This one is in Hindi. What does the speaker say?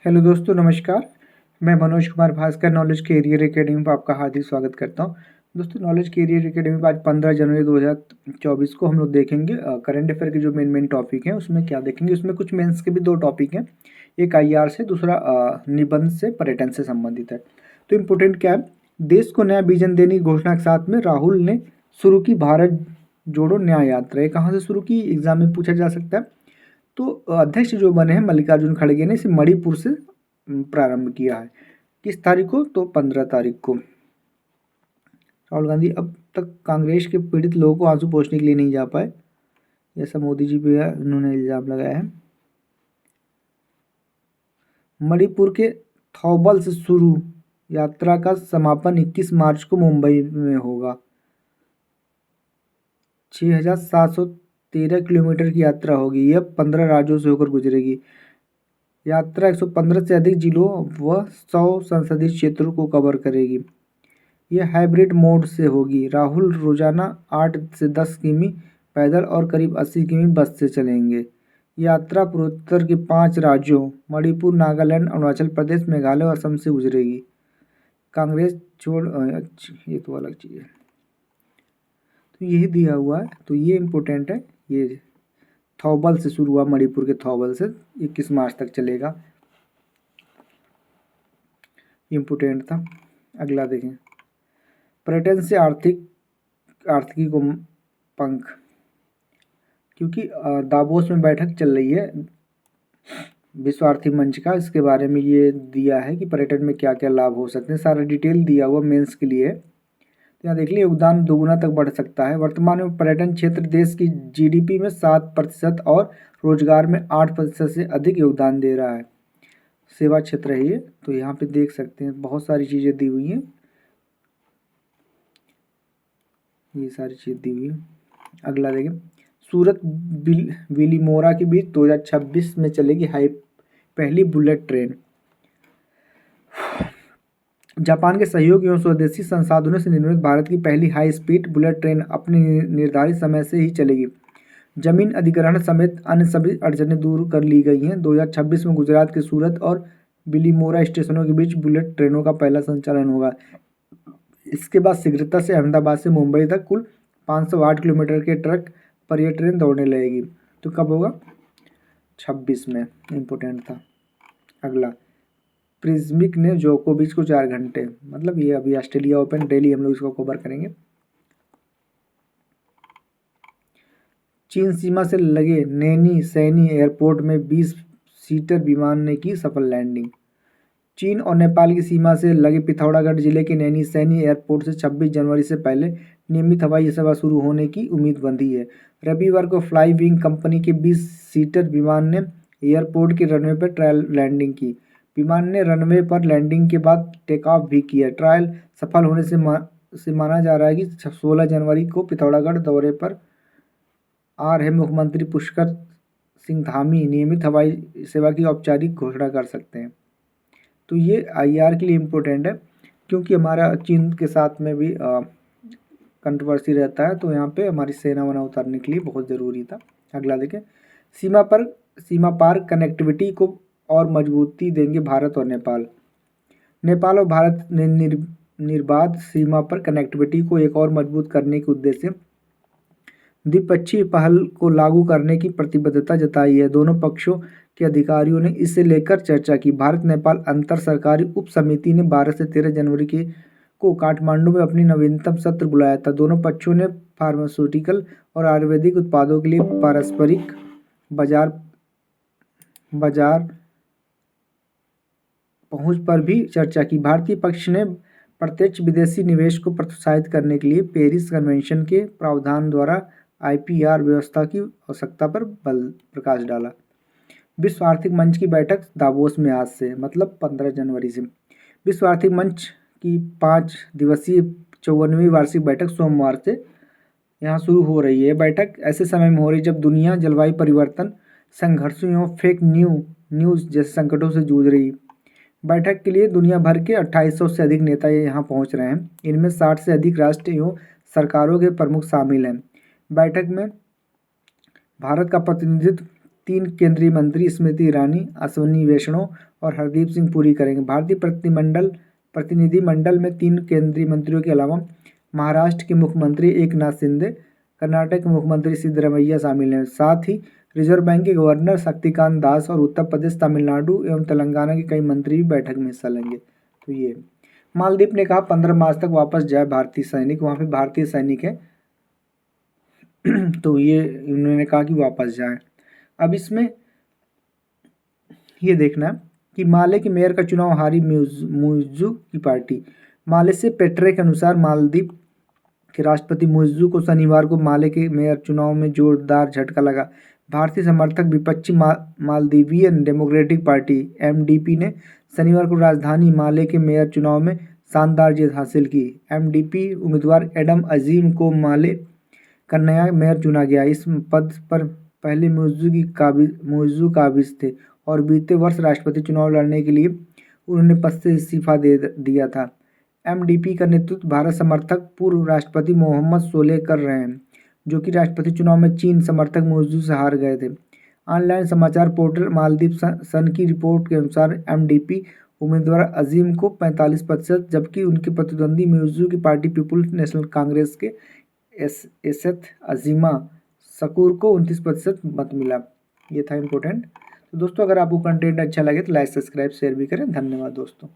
हेलो दोस्तों, नमस्कार। मैं Manoj Kumar Bhaskar knowledge career academy पर आपका हार्दिक स्वागत करता हूं। दोस्तों, नॉलेज कैरियर एकेडमी पर आज 15 जनवरी 2024 को हम लोग देखेंगे करंट अफेयर के जो मेन टॉपिक हैं उसमें क्या देखेंगे। उसमें कुछ मेंस के भी दो टॉपिक हैं, एक आईआर से, दूसरा निबंध से, पर्यटन से संबंधित है। तो इम्पोर्टेंट क्या है, देश को नया विजन देने की घोषणा के साथ में राहुल ने शुरू की भारत जोड़ो न्याय यात्रा। ये कहाँ से शुरू की, एग्जाम में पूछा जा सकता है। तो अध्यक्ष जो बने हैं मल्लिकार्जुन खड़गे ने इसे मणिपुर से प्रारंभ किया है। किस तारीख को, तो 15 तारीख को। राहुल गांधी अब तक कांग्रेस के पीड़ित लोगों को आंसू पोंछने के लिए नहीं जा पाए, ऐसा मोदी जी पे उन्होंने इल्जाम लगाया है। मणिपुर के थौबल से शुरू यात्रा का समापन 21 मार्च को मुंबई में होगा। 6,713 किलोमीटर की यात्रा होगी। यह 15 राज्यों से होकर गुजरेगी। यात्रा 115 से अधिक जिलों व 100 संसदीय क्षेत्रों को कवर करेगी। यह हाइब्रिड मोड से होगी। राहुल रोजाना 8 से 10 किमी पैदल और करीब 80 किमी बस से चलेंगे। यात्रा पूर्वोत्तर के 5 राज्यों मणिपुर, नागालैंड, अरुणाचल प्रदेश, मेघालय और असम से गुजरेगी। कांग्रेस छोड़ ये तो अलग चीज़ है, तो यही दिया हुआ है, तो ये इम्पोर्टेंट है। ये थौबल से शुरू हुआ, मणिपुर के थौबल से 21 मार्च तक चलेगा, इम्पोर्टेंट था। अगला देखें, पर्यटन से आर्थिकी को पंख। क्योंकि दावोस में बैठक चल रही है विश्व आर्थिक मंच का, इसके बारे में ये दिया है कि पर्यटन में क्या क्या लाभ हो सकते हैं। सारा डिटेल दिया हुआ मेंस के लिए। तो यहाँ देख लीजिए, योगदान दोगुना तक बढ़ सकता है। वर्तमान में पर्यटन क्षेत्र देश की जीडीपी में 7% और रोजगार में 8% से अधिक योगदान दे रहा है। सेवा क्षेत्र है ये, तो यहाँ पे देख सकते हैं बहुत सारी चीज़ें दी हुई हैं, ये सारी चीज़ दी हुई है। अगला देखें, सूरत बिलीमोरा के बीच 2026 में चलेगी पहली बुलेट ट्रेन। जापान के सहयोग एवं स्वदेशी संसाधनों से निर्मित भारत की पहली हाई स्पीड बुलेट ट्रेन अपने निर्धारित समय से ही चलेगी। जमीन अधिग्रहण समेत अन्य सभी अड़चनें दूर कर ली गई हैं। 2026 में गुजरात के सूरत और बिलीमोरा स्टेशनों के बीच बुलेट ट्रेनों का पहला संचालन होगा। इसके बाद शीघ्रता से अहमदाबाद से मुंबई तक कुल 508 किलोमीटर के ट्रक पर यह ट्रेन दौड़ने लगेगी। तो कब होगा, 26 में, इम्पोर्टेंट था। अगला, प्रिज्मिक ने जोकोविच को 4 घंटे, मतलब ये अभी ऑस्ट्रेलिया ओपन, डेली हम लोग इसको कवर करेंगे। चीन सीमा से लगे नैनी सैनी एयरपोर्ट में 20 सीटर विमान ने की सफल लैंडिंग। चीन और नेपाल की सीमा से लगे पिथौरागढ़ जिले के नैनी सैनी एयरपोर्ट से 26 जनवरी से पहले नियमित हवाई सेवा शुरू होने की उम्मीद बंधी है। रविवार को फ्लाई विंग कंपनी के 20 सीटर विमान ने एयरपोर्ट के रनवे पर ट्रायल लैंडिंग की। विमान ने रनवे पर लैंडिंग के बाद टेक ऑफ भी किया। ट्रायल सफल होने से माना जा रहा है कि 16 जनवरी को पिथौरागढ़ दौरे पर आ रहे मुख्यमंत्री पुष्कर सिंह धामी नियमित हवाई सेवा की औपचारिक घोषणा कर सकते हैं। तो ये आईआर के लिए इम्पोर्टेंट है, क्योंकि हमारा चीन के साथ में भी कंट्रोवर्सी रहता है, तो यहाँ पे हमारी सेना वना उतारने के लिए बहुत ज़रूरी था। अगला देखें, सीमा पार कनेक्टिविटी को और मजबूती देंगे भारत और नेपाल। नेपाल और भारत ने निर्बाध सीमा पर कनेक्टिविटी को एक और मजबूत करने के उद्देश्य द्विपक्षीय पहल को लागू करने की प्रतिबद्धता जताई है। दोनों पक्षों के अधिकारियों ने इसे लेकर चर्चा की। भारत नेपाल अंतर सरकारी उप समिति ने 12 से 13 जनवरी को काठमांडू में अपनी नवीनतम सत्र बुलाया था। दोनों पक्षों ने फार्मास्यूटिकल और आयुर्वेदिक उत्पादों के लिए पारस्परिक बाजार पहुंच पर भी चर्चा की। भारतीय पक्ष ने प्रत्यक्ष विदेशी निवेश को प्रोत्साहित करने के लिए पेरिस कन्वेंशन के प्रावधान द्वारा आईपीआर व्यवस्था की आवश्यकता पर प्रकाश डाला। विश्व आर्थिक मंच की बैठक दावोस में आज से, मतलब 15 जनवरी से। विश्व आर्थिक मंच की 5 दिवसीय 54वीं वार्षिक बैठक सोमवार से यहाँ शुरू हो रही है। बैठक ऐसे समय में हो रही जब दुनिया जलवायु परिवर्तन, संघर्षों एवं फेक न्यूज़ जैसे संकटों से जूझ रही। बैठक के लिए दुनिया भर के 2800 से अधिक नेता यहाँ पहुँच रहे हैं। इनमें 60 से अधिक राष्ट्र एवं सरकारों के प्रमुख शामिल हैं। बैठक में भारत का प्रतिनिधित्व 3 केंद्रीय मंत्री स्मृति ईरानी, अश्विनी वैष्णव और हरदीप सिंह पुरी करेंगे। भारतीय प्रतिनिधिमंडल में 3 केंद्रीय मंत्रियों के अलावा महाराष्ट्र के मुख्यमंत्री एकनाथ शिंदे, कर्नाटक के मुख्यमंत्री सिद्धरमैया शामिल हैं। साथ ही रिजर्व बैंक के गवर्नर शक्तिकांत दास और उत्तर प्रदेश, तमिलनाडु एवं तेलंगाना के कई मंत्री भी बैठक में हिस्सा लेंगे। तो ये मालदीव ने कहा 15 मार्च तक वापस जाए भारतीय सैनिक, वहाँ पे भारतीय सैनिक है तो ये उन्होंने कहा कि वापस जाए। अब इसमें ये देखना कि माले के मेयर का चुनाव हारी मुइज़्ज़ू की पार्टी। माले से पेट्रे के अनुसार मालदीव के राष्ट्रपति मुइज़्ज़ू को शनिवार को माले के मेयर चुनाव में जोरदार झटका लगा। भारतीय समर्थक विपक्षी मालदीवियन डेमोक्रेटिक पार्टी (एमडीपी) ने शनिवार को राजधानी माले के मेयर चुनाव में शानदार जीत हासिल की। एमडीपी उम्मीदवार एडम अजीम को माले का नया मेयर चुना गया। इस पद पर पहले मुइज़्ज़ू काबिज थे और बीते वर्ष राष्ट्रपति चुनाव लड़ने के लिए उन्होंने पद से इस्तीफा दे दिया था। एमडीपी का नेतृत्व भारत समर्थक पूर्व राष्ट्रपति मोहम्मद सोलेह कर रहे हैं, जो कि राष्ट्रपति चुनाव में चीन समर्थक मुइज़्ज़ू से हार गए थे। ऑनलाइन समाचार पोर्टल मालदीव सन की रिपोर्ट के अनुसार एमडीपी उम्मीदवार अजीम को 45%, जबकि उनके प्रतिद्वंदी मुइज़्ज़ू की पार्टी पीपुल्स नेशनल कांग्रेस के एसएथ अजीमा शकूर को 29% मत मिला। ये था इम्पोर्टेंट। तो दोस्तों, अगर आपको कंटेंट अच्छा लगे तो लाइक, सब्सक्राइब, शेयर भी करें। धन्यवाद दोस्तों।